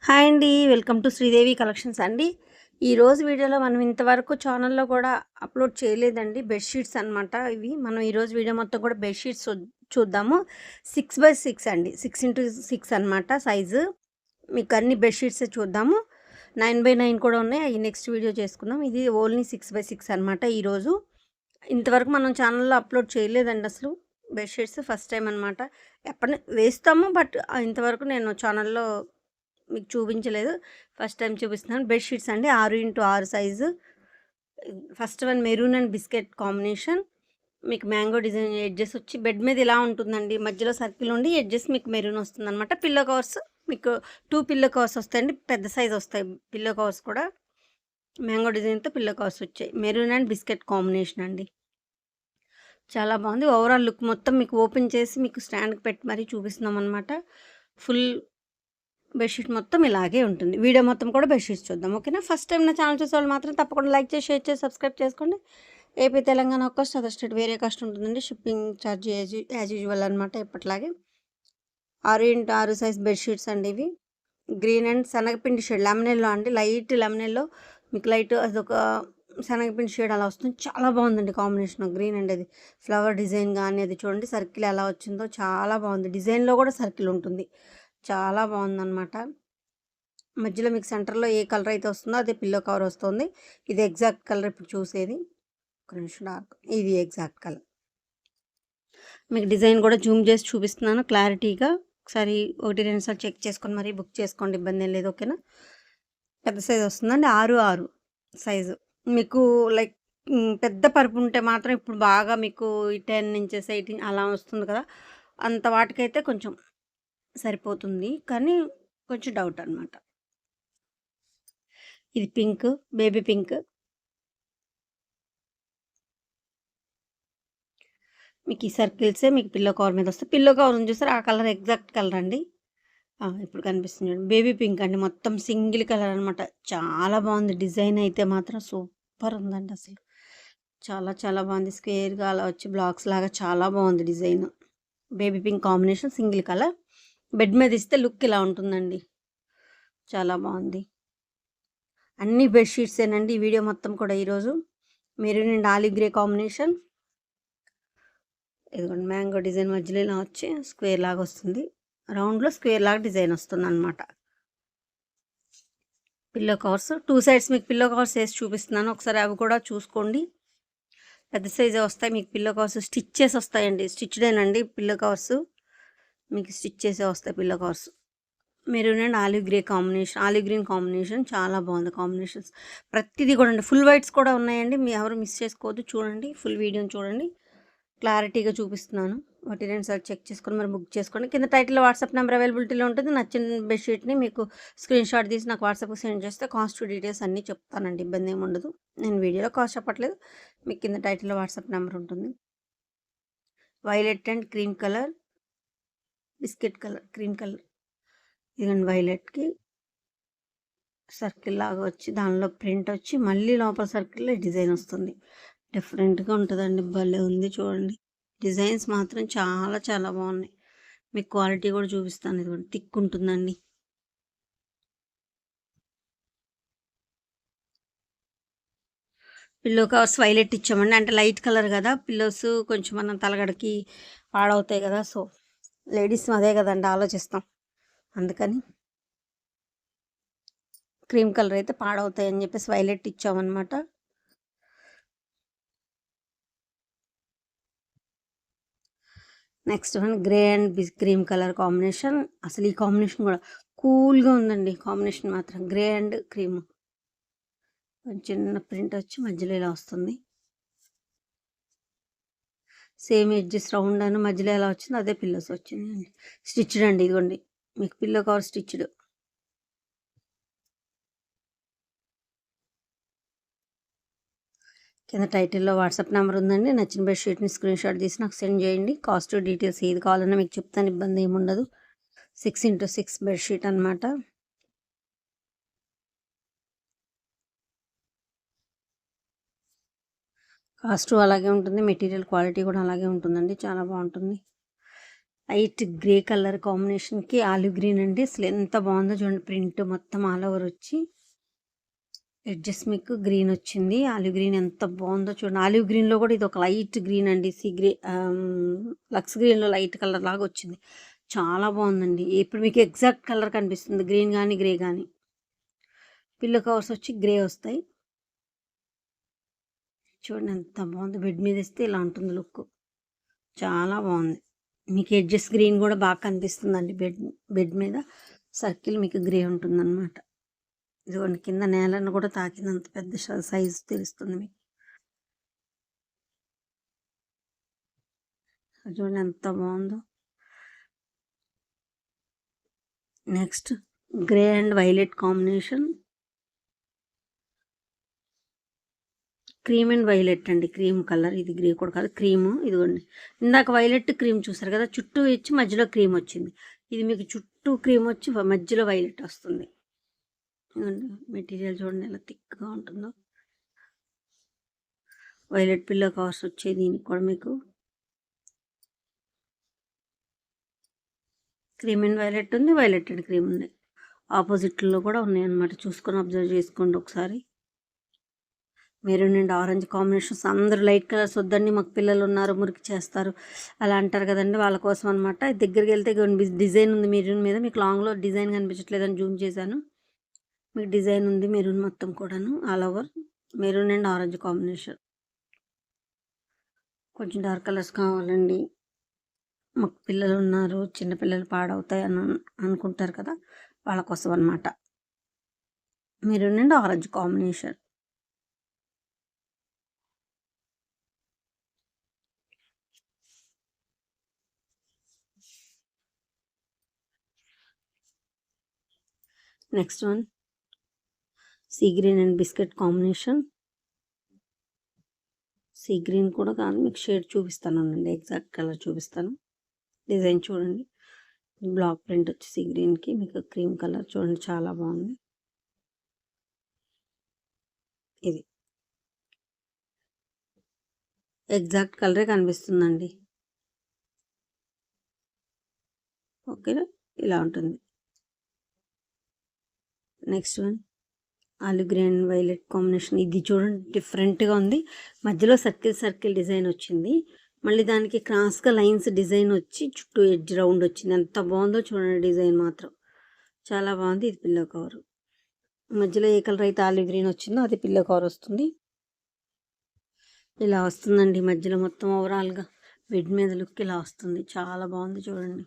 Hi అండి. Welcome to Sridevi collections అండి. ఈరోజు వీడియోలో మనం ఇంతవరకు ఛానల్‌లో కూడా అప్‌లోడ్ చేయలేదండి. బెడ్‌షీట్స్ అనమాట ఇవి. మనం ఈరోజు వీడియో మొత్తం కూడా బెడ్‌షీట్స్ చూద్దాము. 6/6 అండి. 6x6 అనమాట సైజు. మీకు అన్ని బెడ్‌షీట్సే చూద్దాము. 9/9 కూడా ఉన్నాయి. అయి నెక్స్ట్ వీడియో చేసుకుందాం. ఇది ఓన్లీ 6/6 అనమాట ఈరోజు. ఇంతవరకు మనం ఛానల్‌లో అప్‌లోడ్ చేయలేదండి అసలు. బెడ్‌షీట్స్ ఫస్ట్ టైం అనమాట. వేస్తాము బట్ ఇంతవరకు నేను ఛానల్‌లో మీకు చూపించలేదు. ఫస్ట్ టైం చూపిస్తున్నాను. బెడ్‌షీట్స్ అండి 6x6 size. First one maroon and biscuit combination. మీకు మ్యాంగో డిజైన్ ఎడ్జెస్ వచ్చి బెడ్ మీద ఇలా ఉంటుందండి. మధ్యలో సర్కిల్ ఉండి ఎడ్జెస్ మీకు మెరూన్ వస్తుందనమాట. పిల్లో కవర్స్ మీకు 2 పిల్లో కవర్స్ వస్తాయండి. పెద్ద సైజ్ వస్తాయి పిల్లో కవర్స్ కూడా. మ్యాంగో డిజైన్‌తో పిల్లో కవర్స్ వచ్చాయి. మెరూన్ అండ్ బిస్కెట్ కాంబినేషన్ అండి. చాలా బాగుంది. ఓవరాల్ లుక్ మొత్తం మీకు ఓపెన్ చేసి మీకు స్టాండ్‌కి పెట్టి మరీ చూపిస్తున్నాం అనమాట. ఫుల్ బెడ్‌షీట్ మొత్తం ఇలాగే ఉంటుంది. వీడియో మొత్తం కూడా బెడ్‌షీట్స్ చూద్దాం. ఓకేనా? ఫస్ట్ టైం నా ఛానల్ చూసేవాళ్ళు మాత్రం తప్పకుండా లైక్ చేసి, షేర్ చేసి, సబ్స్క్రైబ్ చేసుకోండి. ఏపీ, తెలంగాణ ఒక కాస్ట్, అదర్ స్టేట్ వేరే కాస్ట్ ఉంటుందండి. షిప్పింగ్ ఛార్జ్ యాజ్ యూజువల్ అనమాట ఎప్పటిలాగే. 6x6 సైజ్ బెడ్‌షీట్స్ అండి ఇవి. గ్రీన్ అండ్ శనగపిండి షేడ్ లెమనెల్లో అండి. లైట్ లెమనెల్లో మీకు లైట్ అదొక శనగపిండి షేడ్ అలా వస్తుంది. చాలా బాగుందండి కాంబినేషన్ గ్రీన్ అండ్ అది ఫ్లవర్ డిజైన్ కానీ అది చూడండి సర్కిల్ ఎలా వచ్చిందో చాలా బాగుంది. డిజైన్లో కూడా సర్కిల్ ఉంటుంది. చాలా బాగుందన్నమాట. మధ్యలో మీకు సెంటర్‌లో ఏ కలర్ అయితే వస్తుందో అదే పిల్లో కవర్ వస్తుంది. ఇది ఎగ్జాక్ట్ కలర్ ఇప్పుడు చూసేది. ఒక నిమిషం డార్క్ ఇది ఎగ్జాక్ట్ కలర్. మీకు డిజైన్ కూడా జూమ్ చేసి చూపిస్తున్నాను క్లారిటీగా. ఒకసారి 1, 2 సార్లు చెక్ చేసుకొని మరీ బుక్ చేసుకోండి. ఇబ్బంది ఏం లేదు. ఓకేనా? పెద్ద సైజ్ వస్తుందండి 6/6 సైజు. మీకు లైక్ పెద్ద పరుపు ఉంటే మాత్రం ఇప్పుడు బాగా మీకు ఈ 10 ఇంచెస్ 8 అలా వస్తుంది కదా! అంత వాటికైతే కొంచెం సరిపోతుంది. కానీ కొంచెం డౌట్ అనమాట. ఇది పింక్, బేబీ పింక్. మీకు ఈ సర్కిల్సే మీకు పిల్లో కవర్ మీద వస్తాయి. పిల్లో కవర్ ఉంది చూసారా ఆ కలర్ ఎగ్జాక్ట్ కలర్ అండి. ఇప్పుడు కనిపిస్తుంది చూడండి. బేబీ పింక్ అండి. మొత్తం సింగిల్ కలర్ అనమాట. చాలా బాగుంది. డిజైన్ అయితే మాత్రం సూపర్ ఉందండి అసలు. చాలా చాలా బాగుంది. స్క్వేర్‌గా అలా వచ్చి బ్లాక్స్ లాగా చాలా బాగుంది design. Baby pink combination single colour. Bed మీద ఇస్తే లుక్ ఇలా ఉంటుందండి. చాలా బాగుంది. అన్ని బెడ్‌షీట్సేనండి ఈ వీడియో మొత్తం కూడా ఈరోజు. Maroon and olive grey combination. ఇదిగోండి మ్యాంగో డిజైన్ మధ్యలో ఇలా వచ్చి స్క్వేర్ లాగా వస్తుంది. రౌండ్లో స్క్వేర్ లాగా డిజైన్ వస్తుంది అనమాట. పిల్లో కవర్స్ 2 సైడ్స్ మీకు పిల్లో కవర్స్ వేసి చూపిస్తున్నాను. ఒకసారి అవి కూడా చూసుకోండి. పెద్ద సైజే వస్తాయి మీకు పిల్లో కవర్స్. స్టిచ్ చేసి వస్తాయండి. స్టిచ్డేనండి పిల్లో కవర్స్. మీకు స్టిచ్ చేసే వస్తాయి pillow covers. Maroon and olive grey combination, olive green combination చాలా బాగుంది కాంబినేషన్స్. ప్రతిదీ కూడా అండి ఫుల్ వైట్స్ కూడా ఉన్నాయండి. మీ ఎవరు మిస్ చేసుకోవద్దు. చూడండి ఫుల్ వీడియోని చూడండి. క్లారిటీగా చూపిస్తున్నాను. వాటి 2 సార్లు చెక్ చేసుకొని మరి బుక్ చేసుకోండి. కింద టైటిల్లో వాట్సాప్ నెంబర్ అవైలబిలిటీలో ఉంటుంది. నచ్చిన బెడ్‌షీట్‌ని మీకు స్క్రీన్ షాట్ తీసి నాకు వాట్సాప్‌కి సెండ్ చేస్తే కాస్ట్ డీటెయిల్స్ అన్నీ చెప్తానండి. ఇబ్బంది ఏమి ఉండదు. నేను వీడియోలో కాస్ట్ చెప్పట్లేదు. మీకు కింద టైటిల్లో వాట్సాప్ నెంబర్ ఉంటుంది. Violet and cream colour, biscuit colour, cream colour. ఇదిగోండి వైలెట్‌కి సర్కిల్ లాగా వచ్చి దానిలో ప్రింట్ వచ్చి మళ్ళీ లోపల సర్కిల్లో డిజైన్ వస్తుంది. డిఫరెంట్గా ఉంటుందండి. భలే ఉంది చూడండి. డిజైన్స్ మాత్రం చాలా చాలా బాగున్నాయి. మీకు క్వాలిటీ కూడా చూపిస్తాను. ఇది కూడా థిక్ ఉంటుందండి. పిల్లో కవర్స్ వైలెట్ ఇచ్చామండి. అంటే లైట్ కలర్ కదా పిల్లోస్ కొంచెం మనం తలగడకి పాడవుతాయి కదా. సో లేడీస్ అదే కదండి ఆలోచిస్తాం. అందుకని క్రీమ్ కలర్ అయితే పాడవుతాయి అని చెప్పేసి వైలెట్ ఇచ్చామన్నమాట. Next one grey and cream colour combination. అసలు ఈ కాంబినేషన్ కూడా కూల్గా ఉందండి. కాంబినేషన్ మాత్రం గ్రే అండ్ క్రీమ్. చిన్న ప్రింట్ వచ్చి మధ్యలో ఇలా వస్తుంది. సేమ్ ఎడ్జెస్ రౌండ్ అని మధ్యలో ఎలా వచ్చిందో అదే పిల్లోస్ వచ్చింది. స్టిచ్డ్ అండి. ఇదిగోండి మీకు పిల్లో కవర్ స్టిచ్డ్. కింద టైటిల్లో వాట్సాప్ నెంబర్ ఉందండి. నచ్చిన బెడ్‌షీట్‌ని స్క్రీన్ షాట్ తీసి నాకు సెండ్ చేయండి. కాస్ట్ డీటెయిల్స్ ఏది కావాలన్నా మీకు చెప్తాను. ఇబ్బంది ఏమి ఉండదు. 6x6 బెడ్‌షీట్ అనమాట. కాస్ట్ అలాగే ఉంటుంది. మెటీరియల్ క్వాలిటీ కూడా అలాగే ఉంటుందండి. చాలా బాగుంటుంది. లైట్ గ్రే కలర్ కాంబినేషన్కి ఆలివ్ గ్రీన్ అండి. అసలు ఎంత బాగుందో చూడండి. ప్రింట్ మొత్తం ఆల్ ఓవర్ వచ్చి ఎడ్జెస్ మీకు గ్రీన్ వచ్చింది. ఆలివ్ గ్రీన్ ఎంత బాగుందో చూడండి. ఆలివ్ గ్రీన్లో కూడా ఇది ఒక లైట్ గ్రీన్ అండి. లక్స్ గ్రీన్లో లైట్ కలర్ లాగా వచ్చింది. చాలా బాగుందండి. ఇప్పుడు మీకు ఎగ్జాక్ట్ కలర్ కనిపిస్తుంది, గ్రీన్ కానీ గ్రే కానీ. పిల్లో కవర్స్ వచ్చి గ్రే వస్తాయి. చూడండి ఎంత బాగుంది. బెడ్ మీద వేస్తే ఇలా ఉంటుంది లుక్. చాలా బాగుంది. మీకు ఎడ్జెస్ గ్రీన్ కూడా బాగా కనిపిస్తుందండి. బెడ్ మీద సర్కిల్ మీకు గ్రే ఉంటుందన్నమాట. ఇదిగోండి కింద నేలను కూడా తాకినంత పెద్ద సైజు తెలుస్తుంది మీకు. చూడండి ఎంత బాగుందో. Next grey and violet combination. Cream and violet అండి. క్రీమ్ కలర్ ఇది. గ్రే కూడా కాదు, క్రీము. ఇదిగోండి ఇందాక వైలెట్ క్రీమ్ చూసారు కదా, చుట్టూ ఇచ్చి మధ్యలో క్రీమ్ వచ్చింది. ఇది మీకు చుట్టూ క్రీమ్ వచ్చి మధ్యలో వైలెట్ వస్తుంది. మెటీరియల్ చూడండి ఎలా థిక్గా ఉంటుందో. వైలెట్ పిల్లో కవర్స్ వచ్చాయి దీనికి కూడా మీకు. క్రీమ్ అండ్ వైలెట్ ఉంది, వైలెట్ అండ్ క్రీమ్ ఉంది. ఆపోజిట్లో కూడా ఉన్నాయి అన్నమాట. చూసుకొని అబ్జర్వ్ చేసుకోండి ఒకసారి. Maroon and orange combinations. అందరూ లైట్ కలర్స్ వద్దండి, మాకు పిల్లలు ఉన్నారు మురికి చేస్తారు అలా అంటారు కదండి, వాళ్ళ కోసం అనమాట. దగ్గరికి వెళ్తే డిజైన్ ఉంది మెరూన్ మీద. మీకు లాంగ్లో డిజైన్ కనిపించట్లేదని జూమ్ చేశాను. మీకు డిజైన్ ఉంది మెరూన్ మొత్తం కూడాను. All over maroon and orange combination. కొంచెం డార్క్ కలర్స్ కావాలండి, మాకు పిల్లలు ఉన్నారు, చిన్నపిల్లలు పాడవుతాయి అని అనుకుంటారు కదా, వాళ్ళ కోసం అనమాట. Maroon and orange combination. Next one sea green and biscuit combination. Sea green కూడా కాదు, మీకు షేడ్ చూపిస్తాను అండి, ఎగ్జాక్ట్ కలర్ చూపిస్తాను. డిజైన్ చూడండి, బ్లాక్ ప్రింట్ వచ్చి సీ గ్రీన్కి మీకు క్రీమ్ కలర్ చూడండి, చాలా బాగుంది. ఇది ఎగ్జాక్ట్ కలరే కనిపిస్తుందండి. ఓకేనా, ఇలా ఉంటుంది. Next one olive green violet combination. ఇది చూడండి డిఫరెంట్గా ఉంది. మధ్యలో సర్కిల్ డిజైన్ వచ్చింది. మళ్ళీ దానికి క్రాస్గా లైన్స్ డిజైన్ వచ్చి చుట్టూ ఎడ్జ్ రౌండ్ వచ్చింది. ఎంత బాగుందో చూడండి, డిజైన్ మాత్రం చాలా బాగుంది. ఇది పిల్లో కవర్. మధ్యలో ఏ కలర్ అయితే ఆలివ్ గ్రీన్ వచ్చిందో అది పిల్లో కవర్ వస్తుంది. ఇలా వస్తుందండి మధ్యలో మొత్తం ఓవరాల్గా బెడ్ మీద లుక్ ఇలా వస్తుంది. చాలా బాగుంది చూడండి.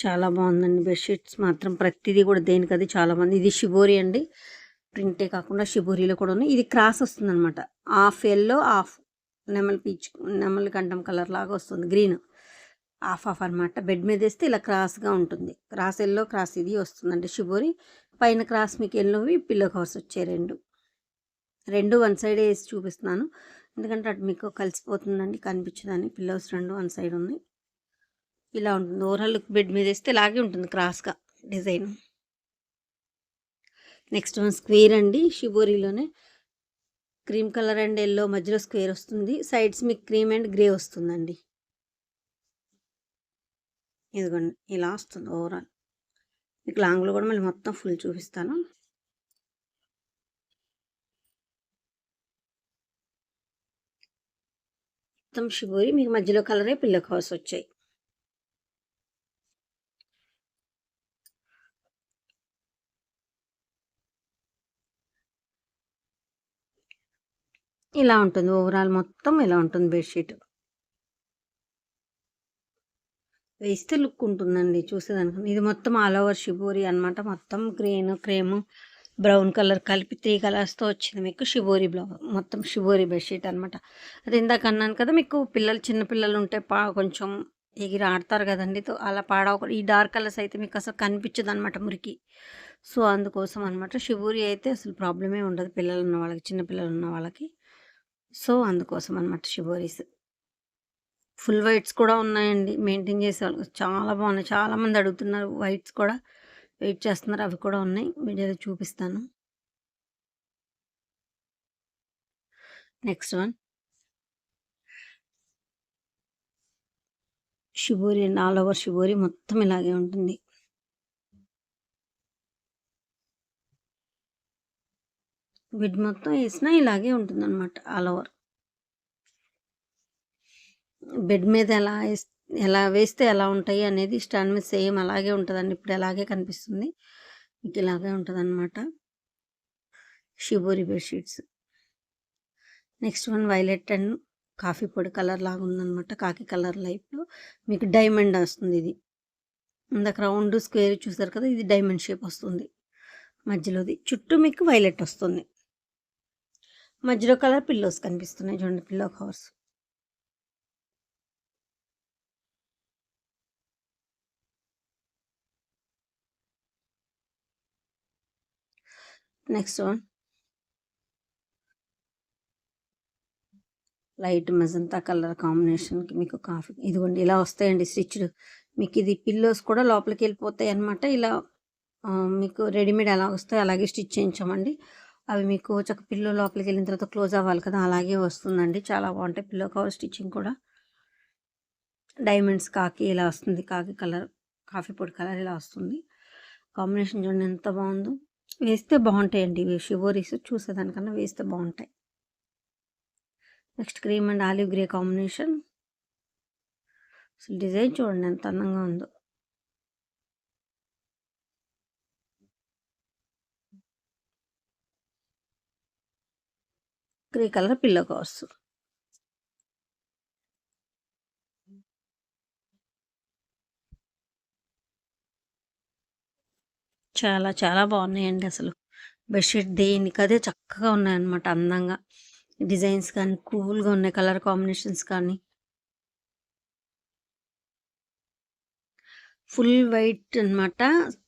చాలా బాగుందండి. బెడ్షీట్స్ మాత్రం ప్రతిదీ కూడా దేనికది చాలా బాగుంది. ఇది షిబోరి అండి, ప్రింటే కాకుండా షిబోరిలో కూడా ఉన్నాయి. ఇది క్రాస్ వస్తుంది అనమాట. హాఫ్ ఎల్లో హాఫ్ నెమలి కంఠం కలర్ లాగా వస్తుంది, గ్రీన్ హాఫ్ హాఫ్ అనమాట. బెడ్ మీద వేస్తే ఇలా క్రాస్గా ఉంటుంది. క్రాస్ ఎల్లో క్రాస్ ఇది వస్తుందండి షిబోరి. పైన క్రాస్ మీకు ఎల్లోవి పిల్లో కవర్స్ వచ్చాయి రెండు వన్ సైడ్ వేసి చూపిస్తున్నాను, ఎందుకంటే అటు మీకు కలిసిపోతుందండి కనిపించదని. పిల్లోస్ రెండు వన్ సైడ్ ఉన్నాయి. ఇలా ఉంటుంది ఓవరాల్ లుక్. బెడ్ మీద వేస్తే ఇలాగే ఉంటుంది క్రాస్గా డిజైన్. నెక్స్ట్ వన్ స్క్వేర్ అండి, షిబోరిలోనే క్రీమ్ కలర్ అండ్ ఎల్లో మధ్యలో స్క్వేర్ వస్తుంది. సైడ్స్ మీకు క్రీమ్ అండ్ గ్రే వస్తుందండి. ఇదిగోండి ఇలా వస్తుంది ఓవరాల్. మీకు లాంగ్లో కూడా మళ్ళీ మొత్తం ఫుల్ చూపిస్తాను. మొత్తం షిబోరి, మీకు మధ్యలో కలరే పిల్లో కవర్స్ వచ్చాయి. ఇలా ఉంటుంది ఓవరాల్ మొత్తం ఇలా ఉంటుంది బెడ్షీట్. వేస్తే లుక్ ఉంటుందండి చూసేదానికి. ఇది మొత్తం ఆల్ ఓవర్ షిబోరి అనమాట. మొత్తం గ్రీన్ క్రీమ్ బ్రౌన్ కలర్ కలిపి 3 కలర్స్తో వచ్చింది మీకు షిబోరి మొత్తం షిబోరి బెడ్షీట్ అనమాట. అది ఇందాక అన్నాను కదా, మీకు చిన్నపిల్లలు ఉంటే కొంచెం ఎగిరి ఆడతారు కదండి, అలా పాడవకూడదు. ఈ డార్క్ కలర్స్ అయితే మీకు అసలు కనిపించదు అనమాట మురికి. సో అందుకోసం అనమాట. షిబోరి అయితే అసలు ప్రాబ్లమే ఉండదు పిల్లలు ఉన్న వాళ్ళకి, చిన్నపిల్లలు ఉన్న వాళ్ళకి. సో అందుకోసం అనమాట షిబోరీస్. ఫుల్ వైట్స్ కూడా ఉన్నాయండి. మెయింటైన్ చేసేవాళ్ళు చాలా బాగున్నాయి. చాలామంది అడుగుతున్నారు. వైట్స్ కూడా వెయిట్ చేస్తున్నారు. అవి కూడా ఉన్నాయి. వీడియోలో చూపిస్తాను. నెక్స్ట్ వన్ షిబోరి అండి. ఆల్ ఓవర్ షిబోరి మొత్తం ఇలాగే ఉంటుంది. విడ్ మొత్తం వేసినా ఇలాగే ఉంటుందన్నమాట ఆల్ ఓవర్. బెడ్ మీద ఎలా వేస్తే ఎలా ఉంటాయి అనేది స్టాండ్ మీద సేమ్ అలాగే ఉంటుందండి. ఇప్పుడు అలాగే కనిపిస్తుంది. మీకు ఇలాగే ఉంటుందన్నమాట shibori bedsheets. Next one violet and coffee పొడి కలర్ లాగా ఉందన్నమాట. కాకి కలర్ లైఫ్లో మీకు డైమండ్ వస్తుంది. ఇది ఇందాక రౌండ్ స్క్వేర్ చూసారు కదా, ఇది డైమండ్ షేప్ వస్తుంది మధ్యలోది. చుట్టూ మీకు వైలెట్ వస్తుంది. మధ్యలో కలర్ పిల్లోస్ కనిపిస్తున్నాయి చూడండి, pillow covers. Next one light magenta colour కాంబినేషన్కి మీకు కాఫీ. ఇదిగోండి ఇలా వస్తాయండి స్టిచ్డ్. మీకు ఇది పిల్లోస్ కూడా లోపలికి వెళ్ళిపోతాయి అన్నమాట. ఇలా మీకు రెడీమేడ్ ఎలా వస్తాయో అలాగే స్టిచ్ చేయించామండి. అవి మీకు చక్క పిల్లో లోపలికి వెళ్ళిన తర్వాత క్లోజ్ అవ్వాలి కదా, అలాగే వస్తుందండి. చాలా బాగుంటాయి పిల్లో కవర్ స్టిచ్చింగ్ కూడా. డైమండ్స్ కాకి ఇలా వస్తుంది. కాకి కలర్, కాఫీ పొడి కలర్ ఇలా వస్తుంది. కాంబినేషన్ చూడండి ఎంత బాగుందో. వేస్తే బాగుంటాయండి ఇవి షివోరీస్. చూసేదానికన్నా వేస్తే బాగుంటాయి. Next cream and olive grey combination. అసలు డిజైన్ చూడండి ఎంత అందంగా ఉందో. Grey colour pillow covers. చాలా చాలా బాగున్నాయండి అసలు. బెడ్షీట్ దేనికదే చక్కగా ఉన్నాయన్నమాట. అందంగా డిజైన్స్ కానీ కూల్గా ఉన్నాయి. కలర్ కాంబినేషన్స్ కానీ ఫుల్ వైట్ అనమాట.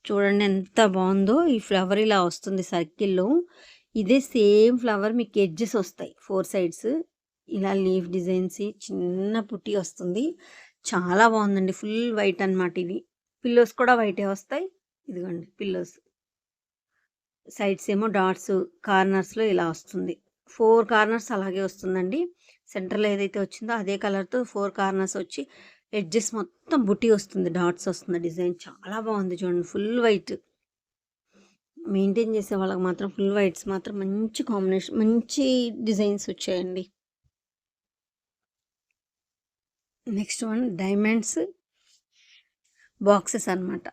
చూడండి ఎంత బాగుందో. ఈ ఫ్లవర్ ఇలా వస్తుంది సర్కిల్లో. ఇదే సేమ్ ఫ్లవర్ మీకు ఎడ్జెస్ వస్తాయి 4 సైడ్స్. ఇలా లీఫ్ డిజైన్స్ చిన్న పుట్టి వస్తుంది. చాలా బాగుందండి. ఫుల్ వైట్ అనమాట ఇవి. పిల్లోస్ కూడా వైటే వస్తాయి. ఇదిగోండి పిల్లోస్. సైడ్స్ ఏమో డాట్స్, కార్నర్స్లో ఇలా వస్తుంది. 4 కార్నర్స్ అలాగే వస్తుందండి. సెంటర్లో ఏదైతే వచ్చిందో అదే కలర్తో 4 కార్నర్స్ వచ్చి ఎడ్జెస్ మొత్తం బుట్టి వస్తుంది, డాట్స్ వస్తుంది. డిజైన్ చాలా బాగుంది చూడండి. ఫుల్ వైట్ మెయింటైన్ చేసే వాళ్ళకి మాత్రం ఫుల్ వైట్స్ మాత్రం మంచి కాంబినేషన్, మంచి డిజైన్స్ వచ్చాయండి. నెక్స్ట్ వన్ డైమండ్స్ బాక్సెస్ అనమాట.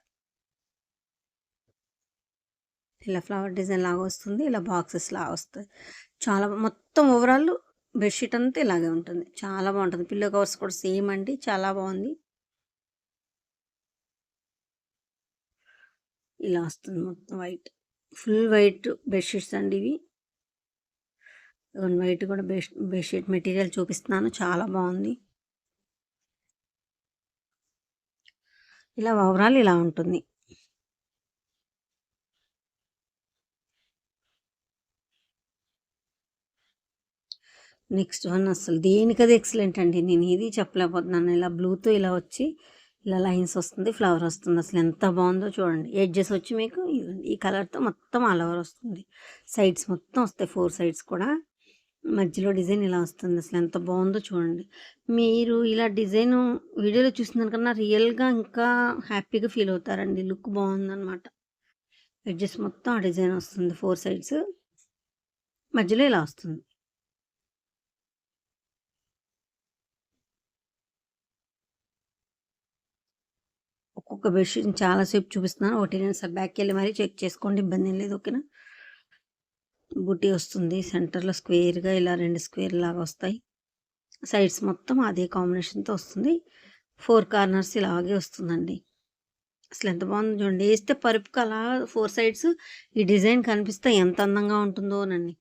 ఇలా ఫ్లవర్ డిజైన్ లాగా వస్తుంది. ఇలా బాక్సెస్ లాగా వస్తుంది. చాలా మొత్తం ఓవరాల్ బెడ్షీట్ అంతా ఇలాగే ఉంటుంది. చాలా బాగుంటుంది. పిల్లో కవర్స్ కూడా సేమ్ అండి. చాలా బాగుంది. ఇలా వస్తుంది మొత్తం వైట్. ఫుల్ వైట్ బెడ్షీట్స్ అండి ఇవి. వైట్ కూడా బెడ్షీట్ మెటీరియల్ చూపిస్తున్నాను. చాలా బాగుంది. ఇలా ఓవరాల్ ఇలా ఉంటుంది. నెక్స్ట్ వన్ అసలు దేనికది ఎక్సలెంట్ అండి. నేను ఇది చెప్పలేకపోతున్నాను. ఇలా బ్లూతో ఇలా వచ్చి ఇలా లైన్స్ వస్తుంది, ఫ్లవర్ వస్తుంది. అసలు ఎంత బాగుందో చూడండి. ఎడ్జెస్ వచ్చి మీకు ఈ కలర్తో మొత్తం ఆల్ ఓవర్ వస్తుంది. సైడ్స్ మొత్తం వస్తాయి, 4 సైడ్స్ కూడా. మధ్యలో డిజైన్ ఇలా వస్తుంది. అసలు ఎంత బాగుందో చూడండి. మీరు ఇలా డిజైన్ వీడియోలో చూసిన దానికన్నా రియల్గా ఇంకా హ్యాపీగా ఫీల్ అవుతారండి. లుక్ బాగుందన్నమాట. ఎడ్జెస్ మొత్తం ఆ డిజైన్ వస్తుంది, 4 సైడ్స్. మధ్యలో ఇలా వస్తుంది. ఒక్కొక్క బెడ్షీట్ చాలాసేపు చూపిస్తున్నాను. ఒకటి నేను సార్ బ్యాక్కి వెళ్ళి మరీ చెక్ చేసుకోండి, ఇబ్బంది ఏం లేదు. ఓకేనా. బుట్టి వస్తుంది. సెంటర్లో స్క్వేర్గా ఇలా 2 స్క్వేర్ లాగా వస్తాయి. సైడ్స్ మొత్తం అదే కాంబినేషన్తో వస్తుంది. 4 కార్నర్స్ ఇలాగే వస్తుందండి. అసలు ఎంత బాగుంది చూడండి. వేస్తే పరుపుకి అలా 4 సైడ్స్ ఈ డిజైన్ కనిపిస్తే ఎంత అందంగా ఉంటుందోనండి.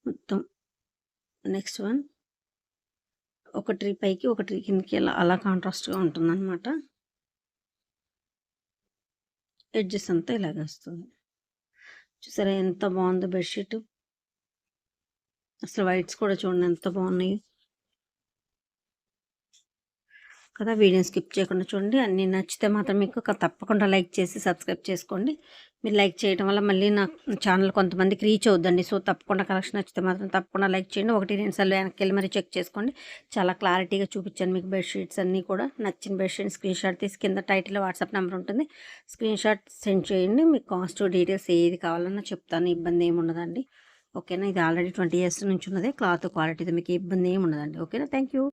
మొత్తం. నెక్స్ట్ వన్ ఒక ట్రీ పైకి ఒక ట్రీ కిందకి అలా కాంట్రాస్ట్గా ఉంటుందన్నమాట. ఎడ్జెస్ అంతా ఇలాగే వస్తుంది. చూసారా ఎంత బాగుందో బెడ్షీట్. అసలు వైట్స్ కూడా చూడండి ఎంత బాగున్నాయి కదా. వీడియోని స్కిప్ చేయకుండా చూడండి. అన్నీ నచ్చితే మాత్రం మీకు తప్పకుండా లైక్ చేసి సబ్స్క్రైబ్ చేసుకోండి. మీరు లైక్ చేయడం వల్ల మళ్ళీ నా ఛానల్ కొంతమందికి రీచ్ అవుద్దండి. సో తప్పకుండా కలెక్షన్ నచ్చితే మాత్రం తప్పకుండా లైక్ చేయండి. 1-2 సార్లు వెనక్కి వెళ్ళి మరి చెక్ చేసుకోండి. చాలా క్లారిటీగా చూపించాను మీకు బెడ్షీట్స్ అన్నీ కూడా. నచ్చిన బెడ్షీట్ స్క్రీన్ షాట్ తీసి కింద టైటిల్లో వాట్సాప్ నెంబర్ ఉంటుంది, స్క్రీన్ షాట్ సెండ్ చేయండి. మీకు కాస్ట్ డీటెయిల్స్ ఏది కావాలన్నా చెప్తాను, ఇబ్బంది ఏమి ఉండదండి. ఓకేనా. ఇది ఆల్రెడీ 20 years నుంచి ఉన్నదే. క్లాత్ క్వాలిటీ మీకు ఇబ్బంది ఏమి ఉండదండి. ఓకేనా. Thank you.